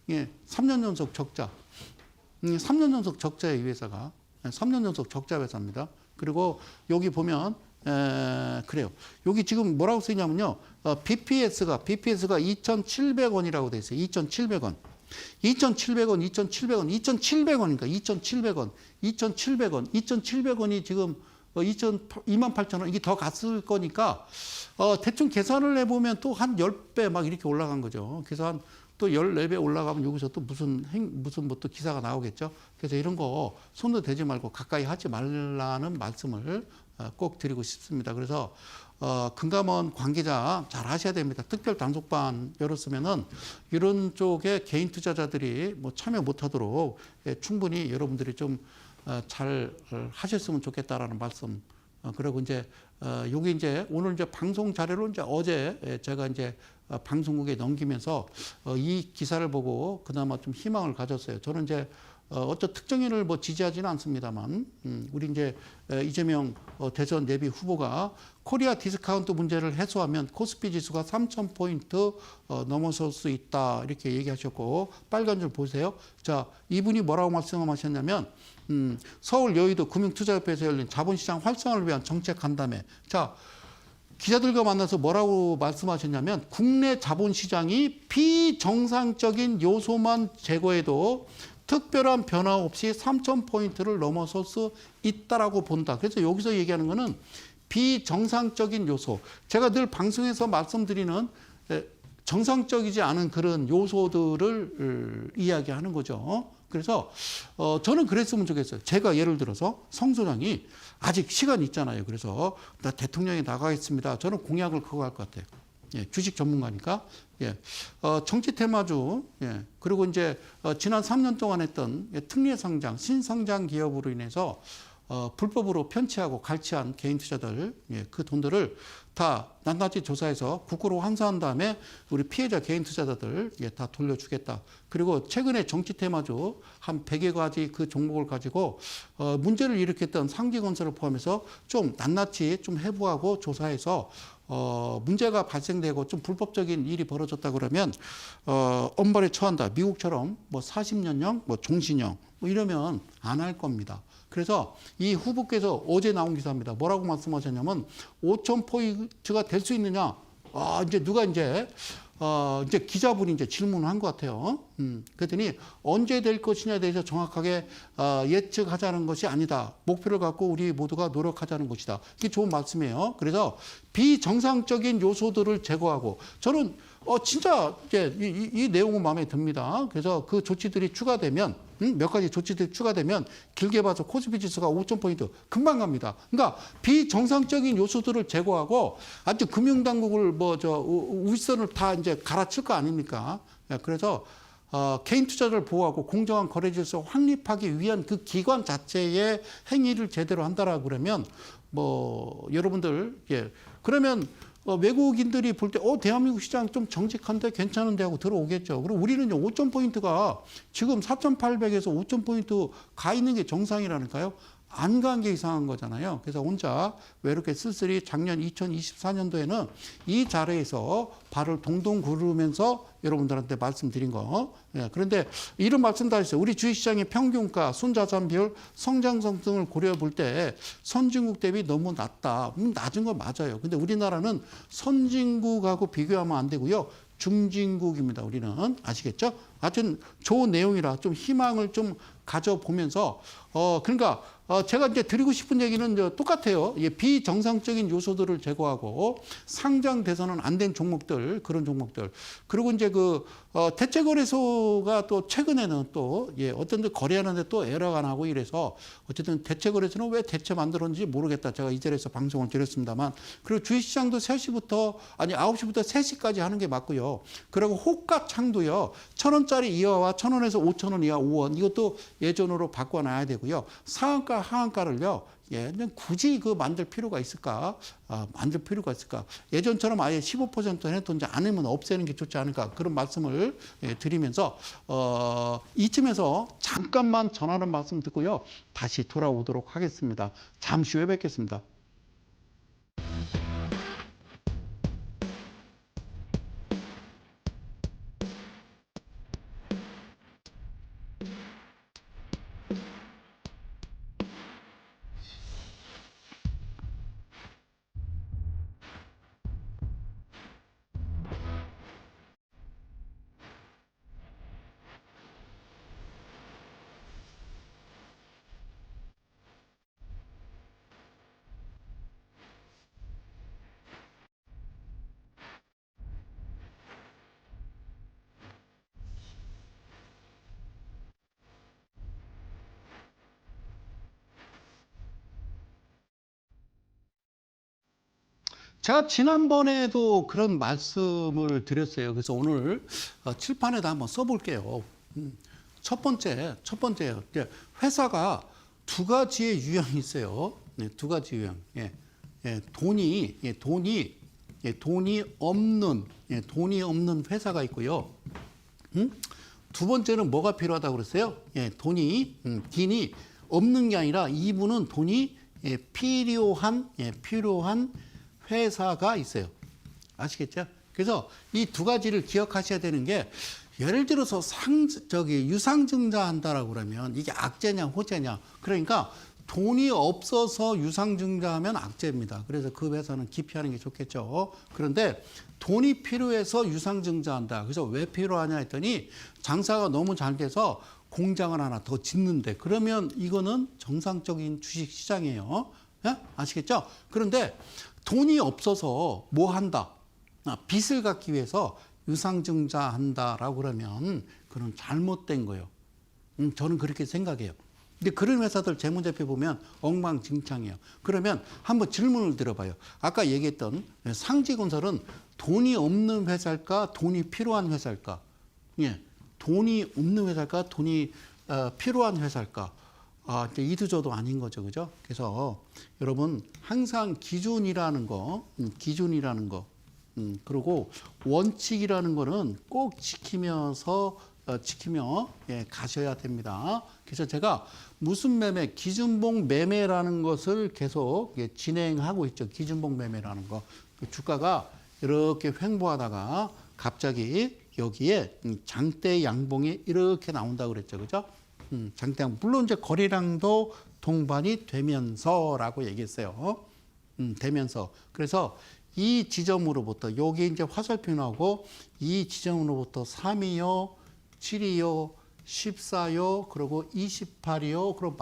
예, 3년 연속 적자. 3년 연속 적자의 이 회사가. 3년 연속 적자 회사입니다. 그리고 여기 보면, 그래요. 여기 지금 뭐라고 쓰이냐면요. BPS가 2,700원이라고 돼 있어요. 2,700원. 2,700원이니까 2,700원이 지금 28,000원, 이게 더 갔을 거니까, 대충 계산을 해보면 또 한 10배 막 이렇게 올라간 거죠. 그래서 또 14배 올라가면 여기서 또 무슨 뭐 또 기사가 나오겠죠. 그래서 이런 거 손도 대지 말고 가까이 하지 말라는 말씀을 꼭 드리고 싶습니다. 그래서 금감원 관계자 잘 하셔야 됩니다. 특별 단속반 열었으면은 이런 쪽에 개인 투자자들이 뭐 참여 못하도록 충분히 여러분들이 좀 잘 하셨으면 좋겠다라는 말씀. 그리고 여기 오늘 방송 자료로 어제 제가 방송국에 넘기면서 이 기사를 보고 그나마 좀 희망을 가졌어요. 저는 어떤 특정인을 뭐 지지하지는 않습니다만, 우리 이재명 대선 예비 후보가 코리아 디스카운트 문제를 해소하면 코스피 지수가 3,000포인트 넘어설 수 있다, 이렇게 얘기하셨고, 빨간 줄 보세요. 자, 이분이 뭐라고 말씀하셨냐면, 서울 여의도 금융투자협회에서 열린 자본시장 활성화를 위한 정책 간담회. 자, 기자들과 만나서 뭐라고 말씀하셨냐면, 국내 자본시장이 비정상적인 요소만 제거해도 특별한 변화 없이 3,000포인트를 넘어설 수 있다라고 본다. 그래서 여기서 얘기하는 거는 비정상적인 요소. 제가 늘 방송에서 말씀드리는 정상적이지 않은 그런 요소들을 이야기하는 거죠. 그래서 저는 그랬으면 좋겠어요. 제가 예를 들어서 성 소장이 아직 시간 있잖아요. 그래서 나 대통령에 나가겠습니다. 저는 공약을 그거 할 것 같아요. 예, 주식 전문가니까. 예, 정치 테마주. 예, 그리고 이제 지난 3년 동안 했던 특례 상장, 신상장 기업으로 인해서 불법으로 편취하고 갈취한 개인 투자들, 예, 그 돈들을 다 낱낱이 조사해서 국고로 환수한 다음에 우리 피해자 개인 투자자들, 예, 다 돌려주겠다. 그리고 최근에 정치 테마주 한 100여 가지 그 종목을 가지고 문제를 일으켰던 상기건설을 포함해서 좀 낱낱이 좀 해부하고 조사해서 문제가 발생되고 좀 불법적인 일이 벌어졌다 그러면 엄벌에 처한다. 미국처럼 뭐 40년형, 뭐 종신형 뭐 이러면 안 할 겁니다. 그래서 이 후보께서 어제 나온 기사입니다. 뭐라고 말씀하셨냐면 5,000포인트가 될 수 있느냐? 이제 누가 이제 기자분이 이제 질문을 한 것 같아요. 그랬더니 언제 될 것이냐에 대해서 정확하게 예측하자는 것이 아니다. 목표를 갖고 우리 모두가 노력하자는 것이다. 이게 좋은 말씀이에요. 그래서 비정상적인 요소들을 제거하고 저는 진짜 이제 이 내용은 마음에 듭니다. 그래서 그 조치들이 추가되면 몇 가지 조치들이 추가되면 길게 봐서 코스피 지수가 5,000포인트 금방 갑니다. 그러니까 비정상적인 요소들을 제거하고 아주 금융당국을 윗선을 다 이제 갈아칠 거 아닙니까? 그래서 개인 투자를 보호하고 공정한 거래 질서 확립하기 위한 그 기관 자체의 행위를 제대로 한다라고 그러면 여러분들 그러면 외국인들이 볼 때 대한민국 시장 좀 정직한데 괜찮은데 하고 들어오겠죠. 그럼 우리는 5,000포인트가 지금 4,800에서 5,000포인트 가 있는 게 정상이라니까요. 안 간 게 이상한 거잖아요. 그래서 혼자 외롭게 쓸쓸히 작년 2024년도에는 이 자리에서 발을 동동 구르면서 여러분들한테 말씀드린 거. 예, 그런데 이런 말씀 다 했어요. 우리 주식시장의 평균가, 순자산 비율, 성장성 등을 고려해 볼 때 선진국 대비 너무 낮다. 낮은 거 맞아요. 근데 우리나라는 선진국하고 비교하면 안 되고요. 중진국입니다. 우리는 아시겠죠? 하여튼 좋은 내용이라 좀 희망을 좀 가져보면서 그러니까 제가 이제 드리고 싶은 얘기는 똑같아요. 비정상적인 요소들을 제거하고 상장돼서는 안 된 종목들, 그런 종목들. 그리고 이제 대체거래소가 또 최근에는 또 어떤 데 거래하는데 또 에러가 나고 이래서 어쨌든 대체거래소는 왜 대체 만들었는지 모르겠다. 제가 이 자리에서 방송을 드렸습니다만. 그리고 주식시장도 9시부터 3시까지 하는 게 맞고요. 그리고 호가창도요. 1,000원짜리 이하와 1,000원에서 5,000원 이하 5원 이것도 예전으로 바꿔놔야 되고요. 상한가, 하한가를요. 굳이 만들 필요가 있을까? 만들 필요가 있을까? 예전처럼 아예 15% 해놓든지 않으면 없애는 게 좋지 않을까? 그런 말씀을 드리면서 이쯤에서 잠깐만 전하는 말씀 듣고요. 다시 돌아오도록 하겠습니다. 잠시 후에 뵙겠습니다. 제가 지난번에도 그런 말씀을 드렸어요. 그래서 오늘 칠판에다 한번 써볼게요. 첫 번째요. 회사가 두 가지의 유형이 있어요. 두 가지 유형. 돈이 없는 회사가 있고요. 두 번째는 뭐가 필요하다고 그랬어요? 돈이 없는 게 아니라 이분은 돈이 필요한 회사가 있어요. 아시겠죠? 그래서 이 두 가지를 기억하셔야 되는 게 예를 들어서 유상증자 한다라고 그러면 이게 악재냐 호재냐. 그러니까 돈이 없어서 유상증자하면 악재입니다. 그래서 그 회사는 기피하는 게 좋겠죠. 그런데 돈이 필요해서 유상증자한다. 그래서 왜 필요하냐 했더니 장사가 너무 잘 돼서 공장을 하나 더 짓는데 그러면 이거는 정상적인 주식시장이에요. 예? 아시겠죠? 그런데 돈이 없어서 뭐 한다? 빚을 갚기 위해서 유상증자 한다라고 그러면 그건 잘못된 거예요. 저는 그렇게 생각해요. 근데 그런 회사들 재무제표 보면 엉망진창이에요. 그러면 한번 질문을 들어봐요. 아까 얘기했던 상지건설은 돈이 없는 회사일까? 돈이 필요한 회사일까? 예, 돈이 없는 회사일까? 돈이 필요한 회사일까? 이제 이도저도 아닌 거죠, 그죠? 그래서 여러분 항상 기준이라는 거, 그리고 원칙이라는 거는 꼭 지키며 가셔야 됩니다. 그래서 제가 무슨 매매, 기준봉 매매라는 것을 계속 진행하고 있죠. 기준봉 매매라는 거. 주가가 이렇게 횡보하다가 갑자기 여기에 장대 양봉이 이렇게 나온다고 그랬죠, 그죠? 장대 양봉. 물론 이제 거래량도 동반이 되면서라고 얘기했어요. 되면서. 그래서 이 지점으로부터 여기 이제 화살표 나오고 이 지점으로부터 3이요, 7이요, 14요, 그리고 28이요, 그리고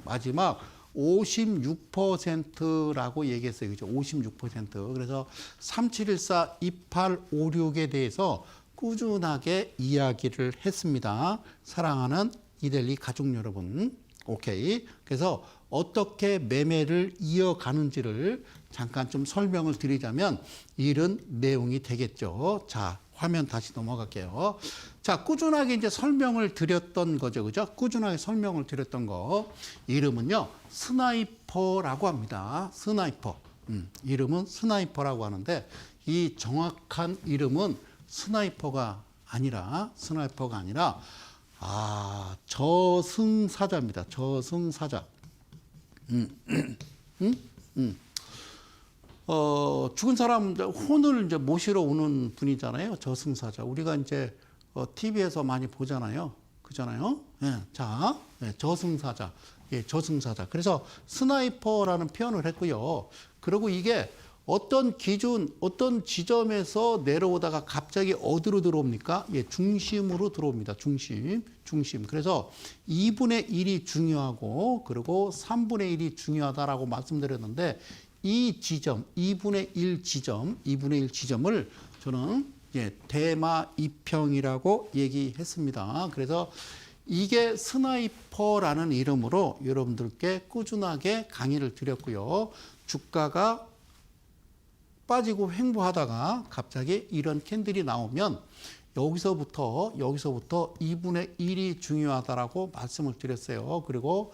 마지막 56%라고 얘기했어요. 그죠? 56%. 그래서 3714, 2856에 대해서 꾸준하게 이야기를 했습니다. 사랑하는 이데일리 가족 여러분. 오케이. 그래서 어떻게 매매를 이어가는지를 잠깐 좀 설명을 드리자면 이런 내용이 되겠죠. 자, 화면 다시 넘어갈게요. 자, 꾸준하게 이제 설명을 드렸던 거죠. 그죠? 꾸준하게 설명을 드렸던 거. 이름은요, 스나이퍼라고 합니다. 스나이퍼. 이름은 스나이퍼라고 하는데 이 정확한 이름은 스나이퍼가 아니라 저승사자입니다. 저승사자. 죽은 사람 혼을 이제 모시러 오는 분이잖아요. 저승사자. 우리가 이제 TV에서 많이 보잖아요. 그잖아요. 예, 자, 저승사자. 예, 저승사자. 그래서 스나이퍼라는 표현을 했고요. 그리고 이게 어떤 기준, 어떤 지점에서 내려오다가 갑자기 어디로 들어옵니까? 예, 중심으로 들어옵니다. 중심. 그래서 2분의 1이 중요하고, 그리고 3분의 1이 중요하다라고 말씀드렸는데, 이 지점, 2분의 1 지점을 저는 대마 이평이라고 얘기했습니다. 그래서 이게 스나이퍼라는 이름으로 여러분들께 꾸준하게 강의를 드렸고요. 주가가 빠지고 횡보하다가 갑자기 이런 캔들이 나오면 여기서부터 2분의 1이 중요하다라고 말씀을 드렸어요. 그리고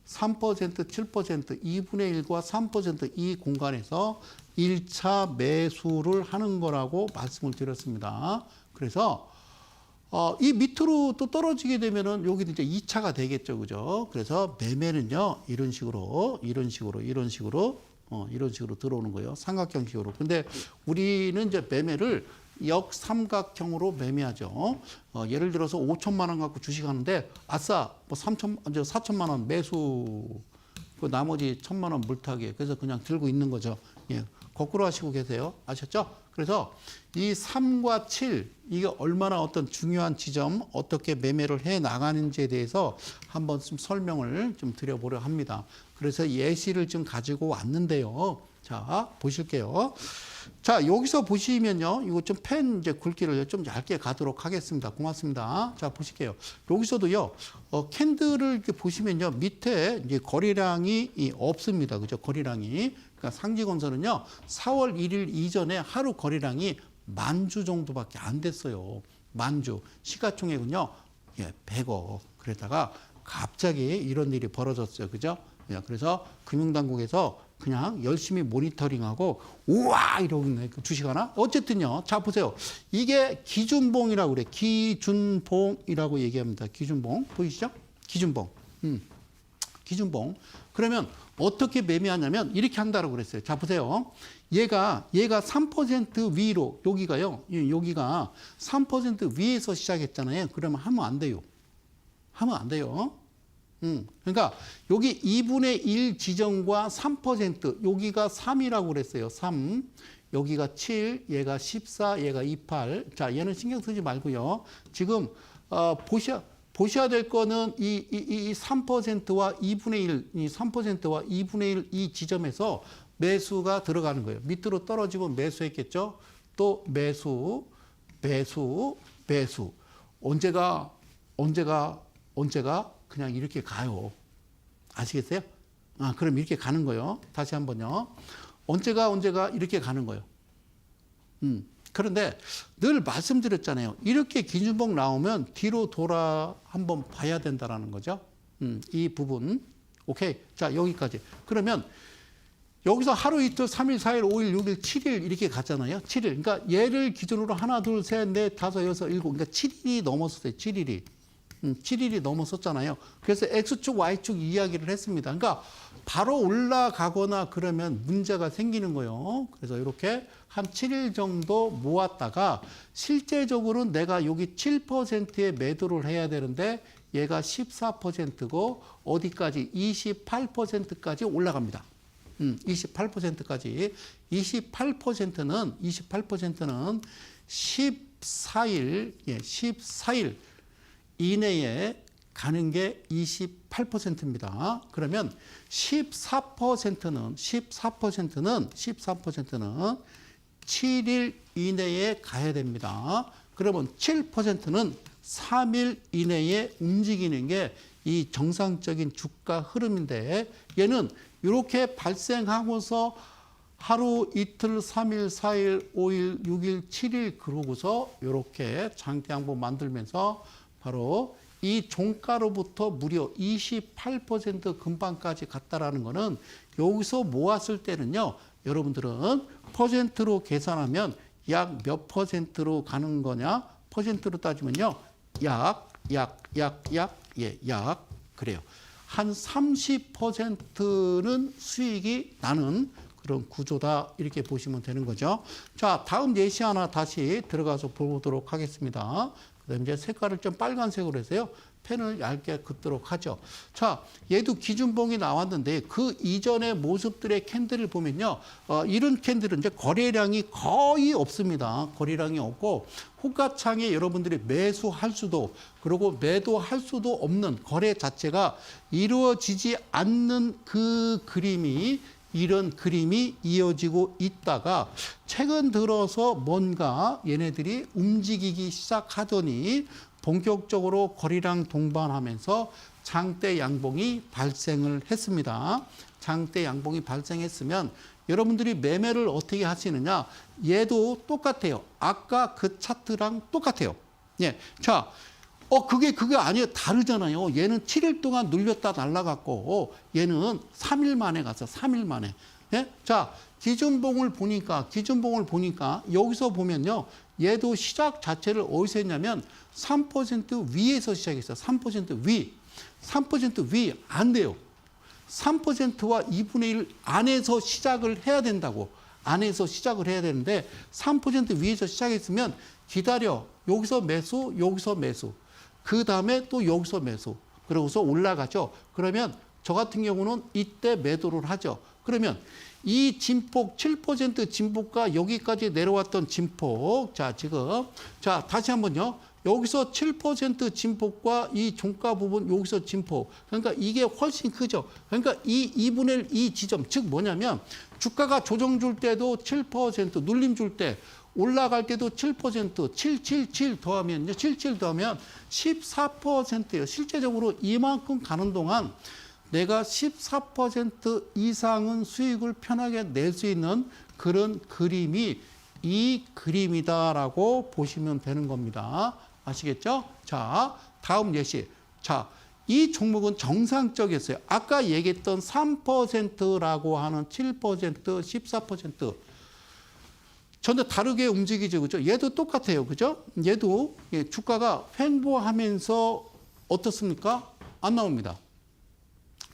3%, 7%, 2분의 1과 3% 이 공간에서 1차 매수를 하는 거라고 말씀을 드렸습니다. 그래서 이 밑으로 또 떨어지게 되면은 여기도 이제 2차가 되겠죠. 그죠? 그래서 매매는요, 이런 식으로 들어오는 거예요. 삼각형식으로. 근데 우리는 이제 매매를 역삼각형으로 매매하죠. 예를 들어서 5천만 원 갖고 주식하는데 아싸 뭐 4천만 원 매수, 그 나머지 1,000만 원 물타기. 그래서 그냥 들고 있는 거죠. 예, 거꾸로 하시고 계세요. 아셨죠? 그래서 이 3과 7 이게 얼마나 어떤 중요한 지점 어떻게 매매를 해 나가는지에 대해서 한번 좀 설명을 좀 드려보려 합니다. 그래서 예시를 좀 가지고 왔는데요. 자, 보실게요. 자, 여기서 보시면요. 이거 좀 펜 이제 굵기를 좀 얇게 가도록 하겠습니다. 고맙습니다. 자, 보실게요. 여기서도요. 캔들을 이렇게 보시면요. 밑에 이제 거래량이 없습니다. 그죠? 거래량이. 그러니까 상지건설은요. 4월 1일 이전에 하루 거래량이 10,000주 정도밖에 안 됐어요. 10,000주. 시가총액은요. 100억. 그러다가 갑자기 이런 일이 벌어졌어요. 그죠? 그래서 금융당국에서 그냥 열심히 모니터링하고 우와 이러고 있네. 주식 하나? 어쨌든요. 자, 보세요. 이게 기준봉이라고 그래. 기준봉이라고 얘기합니다. 기준봉. 보이시죠? 기준봉. 기준봉. 그러면 어떻게 매매하냐면 이렇게 한다고 그랬어요. 자, 보세요. 얘가 3% 위로 여기가요. 여기가 3% 위에서 시작했잖아요. 그러면 하면 안 돼요. 그러니까 여기 2분의 1 지점과 3%, 여기가 3이라고 그랬어요. 3. 여기가 7, 얘가 14, 얘가 28. 자, 얘는 신경 쓰지 말고요. 지금 보셔야 될 거는 이 3%와 2분의 1, 이 3%와 2분의 1 이 지점에서 매수가 들어가는 거예요. 밑으로 떨어지면 매수했겠죠. 또 매수. 언제가 그냥 이렇게 가요. 아시겠어요? 그럼 이렇게 가는 거예요. 다시 한번요. 언제가 이렇게 가는 거예요. 그런데 늘 말씀드렸잖아요. 이렇게 기준봉 나오면 뒤로 돌아 한번 봐야 된다라는 거죠. 이 부분. 오케이. 자, 여기까지. 그러면 여기서 하루 이틀, 3일, 4일, 5일, 6일, 7일 이렇게 갔잖아요. 7일. 그러니까 얘를 기준으로 하나, 둘, 셋, 넷, 다섯, 여섯, 일곱. 그러니까 7일이 넘었어요. 7일이. 7일이 넘었었잖아요. 그래서 X축, Y축 이야기를 했습니다. 그러니까 바로 올라가거나 그러면 문제가 생기는 거예요. 그래서 이렇게 한 7일 정도 모았다가 실제적으로는 내가 여기 7%의 매도를 해야 되는데 얘가 14%고 어디까지? 28%까지 올라갑니다. 28%까지. 28%는 14일 이내에 가는 게 28%입니다. 그러면 14%는 7일 이내에 가야 됩니다. 그러면 7%는 3일 이내에 움직이는 게 이 정상적인 주가 흐름인데 얘는 이렇게 발생하고서 하루, 이틀, 3일, 4일, 5일, 6일, 7일 그러고서 이렇게 장대 양봉 만들면서 바로 이 종가로부터 무려 28% 근방까지 갔다라는 거는 여기서 모았을 때는요. 여러분들은 퍼센트로 계산하면 약 몇 퍼센트로 가는 거냐? 퍼센트로 따지면요. 약 그래요. 한 30%는 수익이 나는 그런 구조다 이렇게 보시면 되는 거죠. 자, 다음 예시 하나 다시 들어가서 보도록 하겠습니다. 그다음에 이제 색깔을 좀 빨간색으로 해서요. 펜을 얇게 긋도록 하죠. 자, 얘도 기준봉이 나왔는데 그 이전의 모습들의 캔들을 보면요. 이런 캔들은 이제 거래량이 거의 없습니다. 거래량이 없고 호가창에 여러분들이 매수할 수도 그리고 매도할 수도 없는 거래 자체가 이루어지지 않는 그 그림이 이런 그림이 이어지고 있다가 최근 들어서 뭔가 얘네들이 움직이기 시작하더니 본격적으로 거래량 동반하면서 장대 양봉이 발생을 했습니다. 장대 양봉이 발생했으면 여러분들이 매매를 어떻게 하시느냐? 얘도 똑같아요. 아까 그 차트랑 똑같아요. 예. 자, 그게 아니에요. 다르잖아요. 얘는 7일 동안 눌렸다 날라갔고, 얘는 3일 만에 갔어. 3일 만에. 예? 자, 기준봉을 보니까, 여기서 보면요. 얘도 시작 자체를 어디서 했냐면, 3% 위에서 시작했어요. 3% 위. 3% 위. 안 돼요. 3%와 2분의 1 안에서 시작을 해야 된다고. 안에서 시작을 해야 되는데, 3% 위에서 시작했으면, 기다려. 여기서 매수, 여기서 매수. 그 다음에 또 여기서 매수. 그러고서 올라가죠. 그러면 저 같은 경우는 이때 매도를 하죠. 그러면 이 진폭, 7% 진폭과 여기까지 내려왔던 진폭. 자, 지금. 자, 다시 한번요. 여기서 7% 진폭과 이 종가 부분 여기서 진폭. 그러니까 이게 훨씬 크죠. 그러니까 이 2분의 1 이 지점. 즉 뭐냐면 주가가 조정 줄 때도 7% 눌림 줄 때 올라갈 때도 7%, 777 더하면요. 77 더하면 14%예요. 실제적으로 이만큼 가는 동안 내가 14% 이상은 수익을 편하게 낼 수 있는 그런 그림이 이 그림이다라고 보시면 되는 겁니다. 아시겠죠? 자, 다음 예시. 자, 이 종목은 정상적이었어요. 아까 얘기했던 3%라고 하는 7%, 14%. 전혀 다르게 움직이죠. 그죠? 얘도 똑같아요. 그죠? 얘도 주가가 횡보하면서 어떻습니까? 안 나옵니다.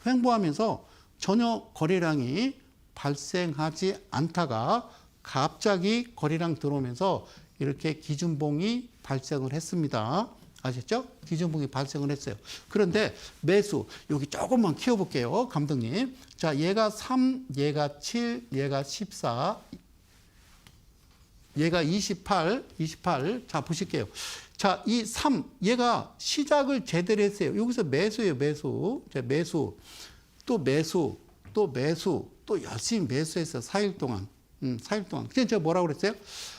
횡보하면서 전혀 거래량이 발생하지 않다가 갑자기 거래량 들어오면서 이렇게 기준봉이 발생을 했습니다. 아셨죠? 기준봉이 발생을 했어요. 그런데 매수, 여기 조금만 키워볼게요. 감독님. 자, 얘가 3, 얘가 7, 얘가 14. 얘가 28. 자, 보실게요. 자, 이 3, 얘가 시작을 제대로 했어요. 여기서 매수예요, 매수. 자, 매수. 또 매수. 또 매수. 또 열심히 매수했어요. 4일 동안. 4일 동안. 그냥 제가 뭐라고 그랬어요?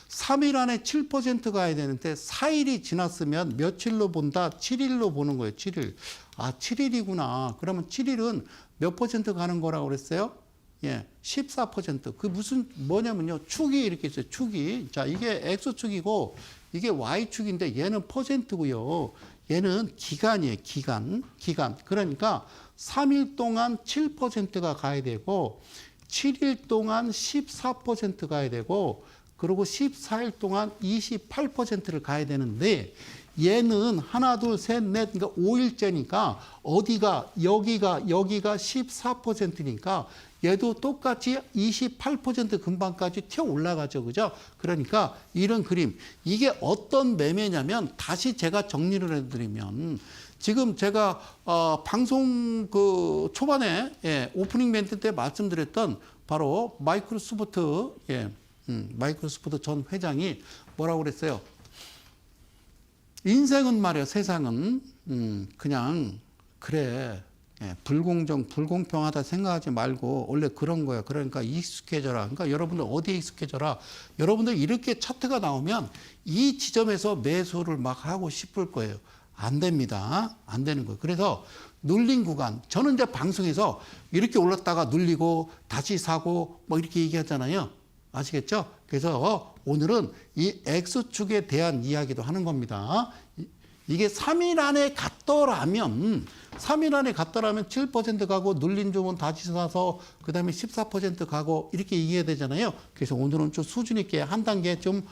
3일 안에 7% 가야 되는데 4일이 지났으면 며칠로 본다? 7일로 보는 거예요. 7일. 아, 7일이구나. 그러면 7일은 몇 퍼센트 가는 거라고 그랬어요? 예, 14%. 그 무슨 뭐냐면요. 축이 이렇게 있어요. 축이. 자, 이게 X축이고 이게 Y축인데 얘는 퍼센트고요. 얘는 기간이에요. 기간. 그러니까 3일 동안 7%가 가야 되고 7일 동안 14% 가야 되고 그리고 14일 동안 28%를 가야 되는데 얘는 하나, 둘, 셋, 넷, 그러니까 5일째니까 어디가, 여기가 14%니까 얘도 똑같이 28% 금방까지 튀어 올라가죠. 그죠? 그러니까 이런 그림. 이게 어떤 매매냐면 다시 제가 정리를 해드리면 지금 제가 방송 그 초반에 오프닝 멘트 때 말씀드렸던 바로 마이크로소프트 마이크로소프트 전 회장이 뭐라고 그랬어요? 인생은 말이야, 세상은 그냥 그래. 불공평하다 생각하지 말고 원래 그런 거야. 그러니까 익숙해져라. 그러니까 여러분들 어디에 익숙해져라. 여러분들 이렇게 차트가 나오면 이 지점에서 매수를 막 하고 싶을 거예요. 안 됩니다. 안 되는 거예요. 그래서 눌린 구간. 저는 이제 방송에서 이렇게 올랐다가 눌리고 다시 사고 뭐 이렇게 얘기하잖아요. 아시겠죠? 그래서 오늘은 이 X축에 대한 이야기도 하는 겁니다. 이게 3일 안에 갔더라면 7% 가고 눌린 종은 다시 사서 그 다음에 14% 가고 이렇게 얘기해야 되잖아요. 그래서 오늘은 좀 수준 있게 한 단계 좀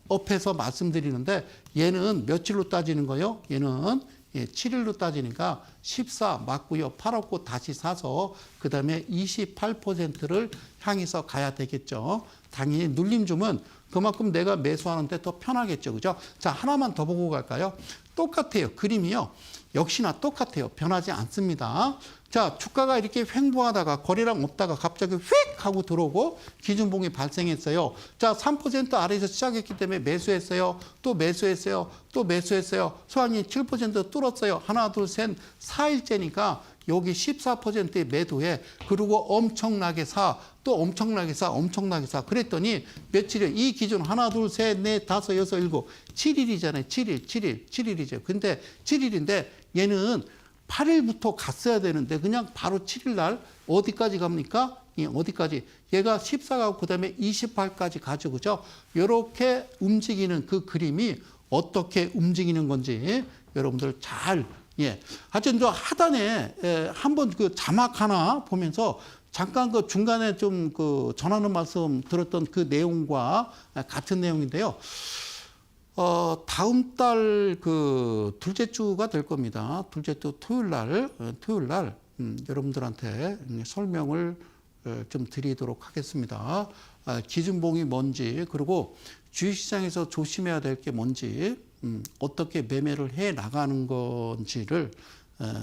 업해서 말씀드리는데 얘는 며칠로 따지는 거요? 얘는 7일로 따지니까 14 맞고요. 팔았고 다시 사서 그 다음에 28%를 향해서 가야 되겠죠. 당연히 눌림주면 그만큼 내가 매수하는데 더 편하겠죠. 그죠? 자, 하나만 더 보고 갈까요? 똑같아요. 그림이요. 역시나 똑같아요. 변하지 않습니다. 자, 주가가 이렇게 횡보하다가 거래량 없다가 갑자기 휙 하고 들어오고 기준봉이 발생했어요. 자, 3% 아래에서 시작했기 때문에 매수했어요. 또 매수했어요. 또 매수했어요. 소환이 7% 뚫었어요. 하나, 둘, 셋, 4일째니까 여기 14%의 매도에 그리고 엄청나게 사, 또 엄청나게 사. 그랬더니 며칠이요? 이 기준 하나, 둘, 셋, 넷, 다섯, 여섯, 일곱, 7일이잖아요. 7일이죠. 근데 7일인데 얘는 8일부터 갔어야 되는데 그냥 바로 7일 날 어디까지 갑니까? 어디까지? 얘가 14 가고 그다음에 28까지 가죠. 그죠? 이렇게 움직이는 그 그림이 어떻게 움직이는 건지 여러분들 잘 하여튼 저 하단에 한번 그 자막 하나 보면서 잠깐 그 중간에 좀 그 전하는 말씀 들었던 그 내용과 같은 내용인데요. 다음 달 그 둘째 주가 될 겁니다. 둘째 주 토요일 날 여러분들한테 설명을 좀 드리도록 하겠습니다. 기준봉이 뭔지 그리고 주식시장에서 조심해야 될 게 뭔지 어떻게 매매를 해 나가는 건지를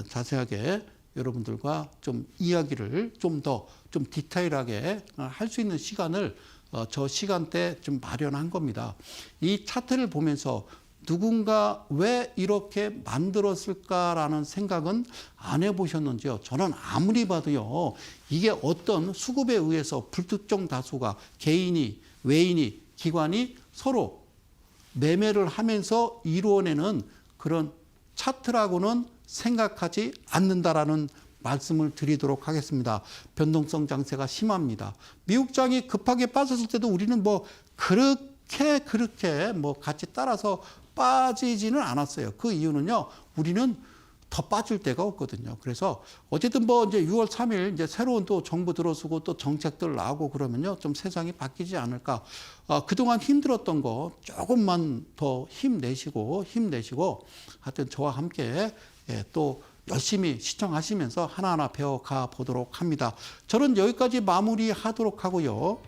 자세하게 여러분들과 좀 이야기를 좀 더 좀 디테일하게 할 수 있는 시간을 저 시간대 좀 마련한 겁니다. 이 차트를 보면서 누군가 왜 이렇게 만들었을까라는 생각은 안 해보셨는지요? 저는 아무리 봐도요, 이게 어떤 수급에 의해서 불특정 다수가 개인이, 외인이, 기관이 서로 매매를 하면서 이루어내는 그런 차트라고는 생각하지 않는다라는 말씀을 드리도록 하겠습니다. 변동성 장세가 심합니다. 미국장이 급하게 빠졌을 때도 우리는 뭐 그렇게 뭐 같이 따라서 빠지지는 않았어요. 그 이유는요, 우리는 더 빠질 데가 없거든요. 그래서 어쨌든 뭐 이제 6월 3일 이제 새로운 또 정부 들어서고 또 정책들 나오고 그러면요, 좀 세상이 바뀌지 않을까. 그동안 힘들었던 거 조금만 더 힘내시고 하여튼 저와 함께 또 열심히 시청하시면서 하나하나 배워가 보도록 합니다. 저는 여기까지 마무리하도록 하고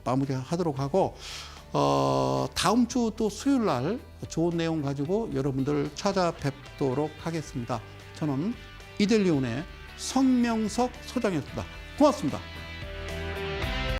다음 주 또 수요일 날 좋은 내용 가지고 여러분들 찾아뵙도록 하겠습니다. 저는 이델리온의 성명석 소장이었습니다. 고맙습니다.